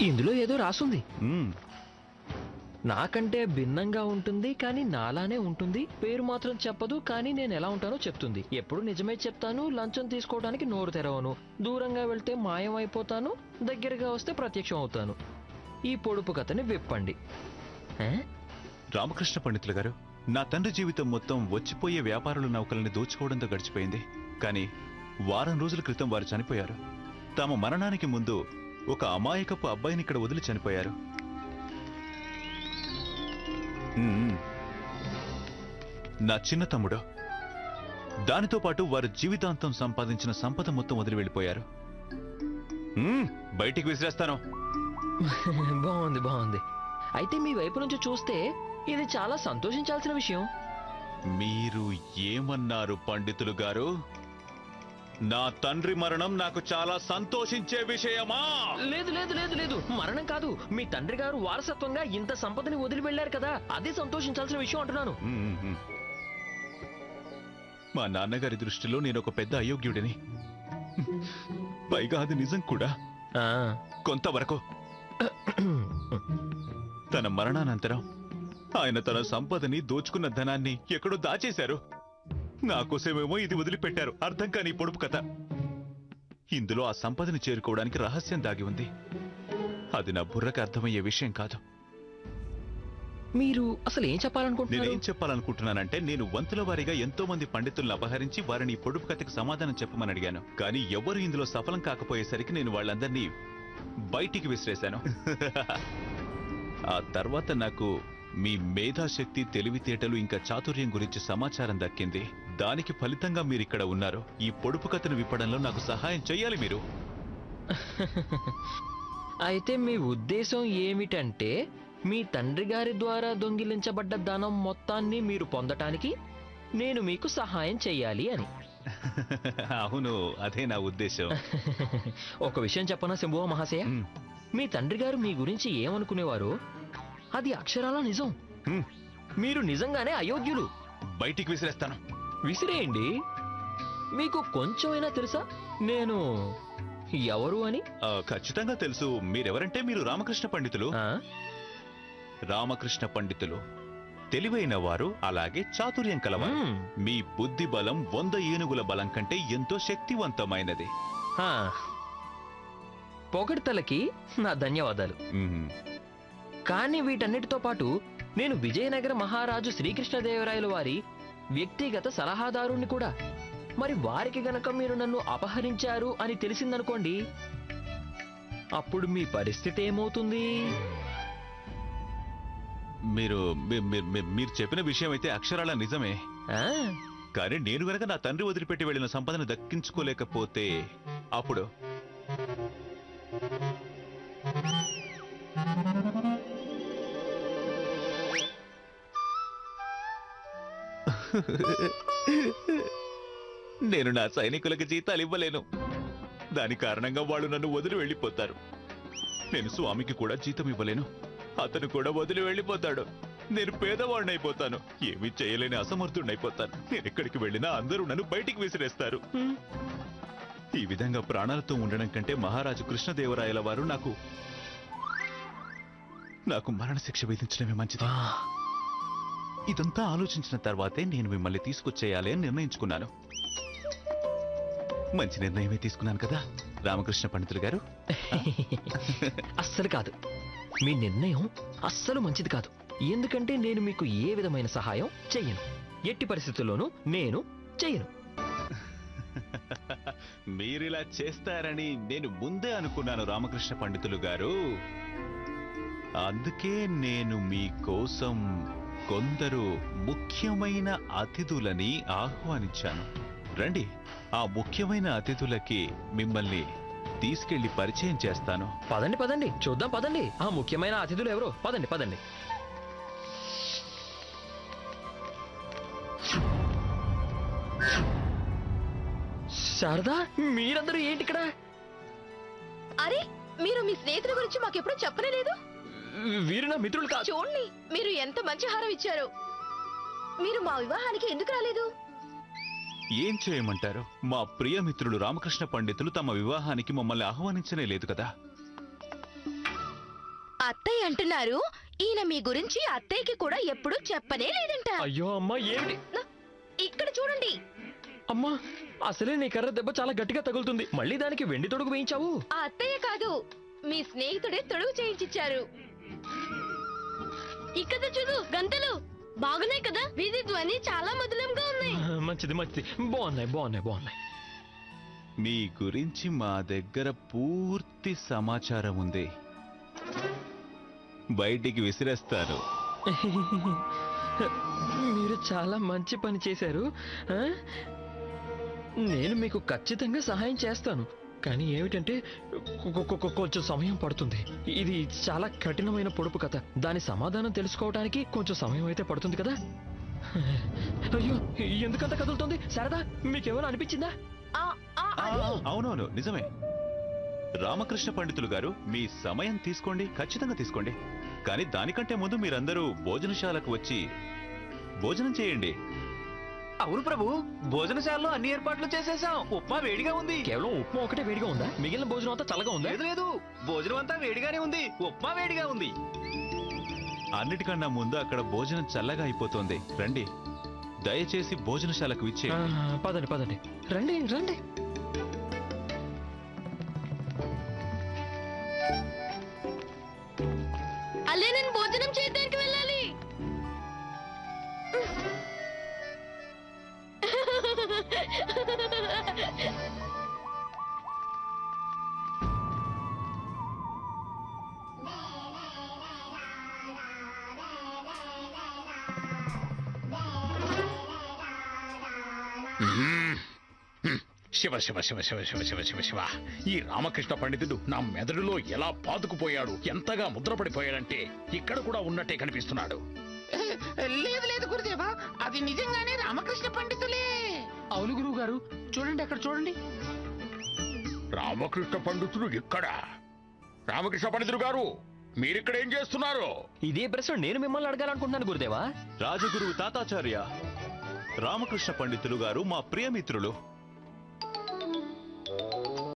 ఇందులో ఏదో రాసుంది. నాకంటే భిన్నంగా ఉంటుంది, కానీ నాలానే ఉంటుంది. పేరు మాత్రం చెప్పదు, కానీ నేను ఎలా ఉంటానో చెప్తుంది. ఎప్పుడు నిజమే చెప్తాను. లంచం తీసుకోవడానికి నోరు తెరవను. దూరంగా వెళ్తే మాయం అయిపోతాను, దగ్గరగా వస్తే ప్రత్యక్షం అవుతాను. ఈ పొడుపు కథని విప్పండి. రామకృష్ణ పండితులు గారు, నా తండ్రి జీవితం మొత్తం వచ్చిపోయే వ్యాపారుల నౌకల్ని దోచుకోవడంతో గడిచిపోయింది. కానీ వారం రోజుల క్రితం వారు చనిపోయారు. తమ మరణానికి ముందు ఒక అమాయకపు అబ్బాయిని ఇక్కడ వదిలి చనిపోయారు. మ్మ్. నా చిన్న తమ్ముడు. దానితో పాటు వారు జీవితాంతం సంపాదించిన సంపద మొత్తం వదిలి వెళ్ళిపోయారు. బయటికి విసిరేస్తాను. బాగుంది బాగుంది. అయితే మీ వైపు నుంచి చూస్తే ఇది చాలా సంతోషించాల్సిన విషయం. మీరు ఏమన్నారు పండితులు గారు? నా తండ్రి మరణం నాకు చాలా సంతోషించే విషయమా? లేదు లేదు లేదు లేదు, మరణం కాదు. మీ తండ్రి గారు వారసత్వంగా ఇంత సంపదని వదిలి వెళ్ళారు కదా, అది సంతోషించాల్సిన విషయం అంటున్నాను. మా నాన్నగారి దృష్టిలో నేను ఒక పెద్ద అయోగ్యుడిని. పైగా అది నిజం కూడా. కొంతవరకు. తన మరణానంతరం ఆయన తన సంపదని దోచుకున్న ధనాన్ని ఎక్కడో దాచేశారు. నాకోసమేమో ఇది వదిలిపెట్టారు. అర్థం కాని ఈ పొడుపు కథ. ఇందులో ఆ సంపదని చేరుకోవడానికి రహస్యం దాగి ఉంది. అది నా బుర్రకు అర్థమయ్యే విషయం కాదు. మీరు అసలు ఏం చెప్పాలనుకుంటున్నారు? నేనేం చెప్పాలనుకుంటున్నానంటే, నేను వంతుల వారీగా ఎంతో మంది పండితులను అపహరించి వారిని ఈ పొడుపు కథకి సమాధానం చెప్పమని అడిగాను. కానీ ఎవరు ఇందులో సఫలం కాకపోయేసరికి నేను వాళ్ళందరినీ బయటికి విసిరేశాను. ఆ తర్వాత నాకు మీ మేధాశక్తి, తెలివితేటలు ఇంకా చాతుర్యం గురించి సమాచారం దక్కింది. దానికి ఫలితంగా మీరిక్కడ ఉన్నారు. ఈ పొడుపు కథను విప్పడంలో నాకు సహాయం చెయ్యాలి మీరు. అయితే మీ ఉద్దేశం ఏమిటంటే, మీ తండ్రి గారి ద్వారా దొంగిలించబడ్డ ధనం మొత్తాన్ని మీరు పొందటానికి నేను మీకు సహాయం చెయ్యాలి అని. అవును, అదే నా ఉద్దేశం. ఒక విషయం చెప్పనా శంభువ మహాశయ? మీ తండ్రి గారు మీ గురించి ఏమనుకునేవారో అది అక్షరాల నిజం. మీరు నిజంగానే అయోగ్యులు. బయటికి విసిరేస్తాను. విసిరేయండి. మీకు కొంచెమైనా తెలుసా నేను ఎవరు అని? ఖచ్చితంగా తెలుసు. మీరెవరంటే మీరు రామకృష్ణ పండితులు. రామకృష్ణ పండితులు తెలివైన వారు, అలాగే చాతుర్యం కలవారు. మీ బుద్ధి బలం 100 ఏనుగుల బలం కంటే ఎంతో శక్తివంతమైనది. పొగడ్తలకి నా ధన్యవాదాలు. కానీ వీటన్నిటితో పాటు నేను విజయనగర మహారాజు శ్రీకృష్ణదేవరాయల వారి వ్యక్తిగత సలహాదారుణ్ణి కూడా. మరి వారికి గనక మీరు నన్ను అపహరించారు అని తెలిసిందనుకోండి, అప్పుడు మీ పరిస్థితి ఏమవుతుంది? మీరు మీరు చెప్పిన విషయం అయితే అక్షరాల నిజమే. కానీ నేను గనక నా తండ్రి వదిలిపెట్టి వెళ్ళిన సంపదను దక్కించుకోలేకపోతే అప్పుడు నేను నా సైనికులకు జీతాలు ఇవ్వలేను. దాని కారణంగా వాళ్ళు నన్ను వదిలి వెళ్ళిపోతారు. నేను స్వామికి కూడా జీతం ఇవ్వలేను. అతను కూడా వదిలి వెళ్ళిపోతాడు. నేను పేదవాడినైపోతాను. ఏమీ చేయలేని అసమర్థుడినైపోతాను. నేను ఎక్కడికి వెళ్ళినా అందరూ నన్ను బయటికి విసిరేస్తారు. ఈ విధంగా ప్రాణాలతో ఉండడం కంటే మహారాజు కృష్ణదేవరాయల వారు నాకు మరణశిక్ష విధించడమే మంచిది. ఇదంతా ఆలోచించిన తర్వాతే నేను మిమ్మల్ని తీసుకొచ్చేయాలి అని నిర్ణయించుకున్నాను. మంచి నిర్ణయమే తీసుకున్నాను కదా రామకృష్ణ పండితులు గారు? అస్సలు కాదు. మీ నిర్ణయం అస్సలు మంచిది కాదు. ఎందుకంటే నేను మీకు ఏ విధమైన సహాయం చెయ్యను. ఎట్టి పరిస్థితుల్లోనూ నేను చెయ్యను. మీరిలా చేస్తారని నేను ముందే అనుకున్నాను రామకృష్ణ పండితులు గారు. అందుకే నేను మీకోసం కొందరు ముఖ్యమైన అతిథులని ఆహ్వానించాను. రండి, ఆ ముఖ్యమైన అతిథులకి మిమ్మల్ని తీసుకెళ్లి పరిచయం చేస్తాను. పదండి పదండి, చూద్దాం పదండి. ఆ ముఖ్యమైన అతిథులు ఎవరో? పదండి పదండి. శారదా, మీరందరూ ఏంటి ఇక్కడ? అరే, మీరు మీ స్నేహితుల గురించి మాకెప్పుడు చెప్పలేదు. వీరు నా మిత్రులు కాదు. చూడండి, మీరు ఎంత మంచి హారం ఇచ్చారు. మీరు మా వివాహానికి ఎందుకు రాలేదు? ఏం చేయమంటారు? మా ప్రియమిత్రులు రామకృష్ణ పండితులు తమ వివాహానికి మమ్మల్ని ఆహ్వానించనే లేదు కదా. అత్తయ్య అంటున్నారు, ఈయన మీ గురించి అత్తయ్యకి కూడా ఎప్పుడూ చెప్పనే లేదంట. అయ్యో అమ్మా, ఏంటి? ఇక్కడ చూడండి. అమ్మా, అసలే నీ కర్ర దెబ్బ చాలా గట్టిగా తగులుతుంది. మళ్ళీ దానికి వెండి తొడుగు వేయించావు. ఆ అత్తయ్య కాదు, మీ స్నేహితుడే తొడుగు చేయించిచ్చారు. ఇక్కడ చూడు, గంటలు బాగున్నాయి కదా. వీధి ధ్వని చాలా మధురంగా ఉన్నాయి. మంచిది మంచిది, బాగున్నాయి బాగున్నాయి బాగున్నాయి. మీ గురించి మా దగ్గర పూర్తి సమాచారం ఉంది. బయటికి విసిరేస్తారు. మీరు చాలా మంచి పని చేశారు ఆ? నేను మీకు ఖచ్చితంగా సహాయం చేస్తాను, కానీ ఏమిటంటే కొంచెం సమయం పడుతుంది. ఇది చాలా కఠినమైన పొడుపు కథ. దాని సమాధానం తెలుసుకోవడానికి కొంచెం సమయం అయితే పడుతుంది కదా. అయ్యో, ఎందుకంత కదులుతుంది? శారదా, మీకేమైనా అనిపించిందా? అవునవును, నిజమే. రామకృష్ణ పండితులు గారు, మీ సమయం తీసుకోండి, ఖచ్చితంగా తీసుకోండి. కానీ దానికంటే ముందు మీరందరూ భోజనశాలకు వచ్చి భోజనం చేయండి. అవును ప్రభు, భోజనశాలలో అన్ని ఏర్పాట్లు చేసేసాం. ఉప్మా వేడిగా ఉంది. కేవలం ఉప్మా ఒకటే వేడిగా ఉందా? మిగిలిన భోజనం అంతా చల్లగా ఉందా? లేదు లేదు, భోజనం అంతా వేడిగానే ఉంది. ఉప్మా వేడిగా ఉంది. అన్నిటికన్నా ముందు అక్కడ భోజనం చల్లగా అయిపోతోంది. రండి, దయచేసి భోజనశాలకు ఇచ్చే. పదండి పదండి, రండి రండి. అల్లే నేను భోజనం చేయడానికి వెళ్ళాలి. శివ శివ శివ శివ శివ శివ శివ శివ. ఈ రామకృష్ణ పండితుడు నా మెదడులో ఎలా పాతుకుపోయాడు, ఎంతగా ముద్రపడిపోయాడంటే ఇక్కడ కూడా ఉన్నట్టే కనిపిస్తున్నాడు. లేదు లేదు గురుదేవా, అది నిజంగానే రామకృష్ణ పండితులే. అవును గురువు గారు, చూడండి అక్కడ చూడండి. రామకృష్ణ పండితుడు ఇక్కడ. రామకృష్ణ పండితుడు గారు, మీరిక్కడ ఏం చేస్తున్నారు? ఇదే ప్రశ్న నేను మిమ్మల్ని అడగాలనుకుంటున్నాను గురుదేవా. రాజగురువు తాతాచార్య, రామకృష్ణ పండితులు గారు మా ప్రియమిత్రులు.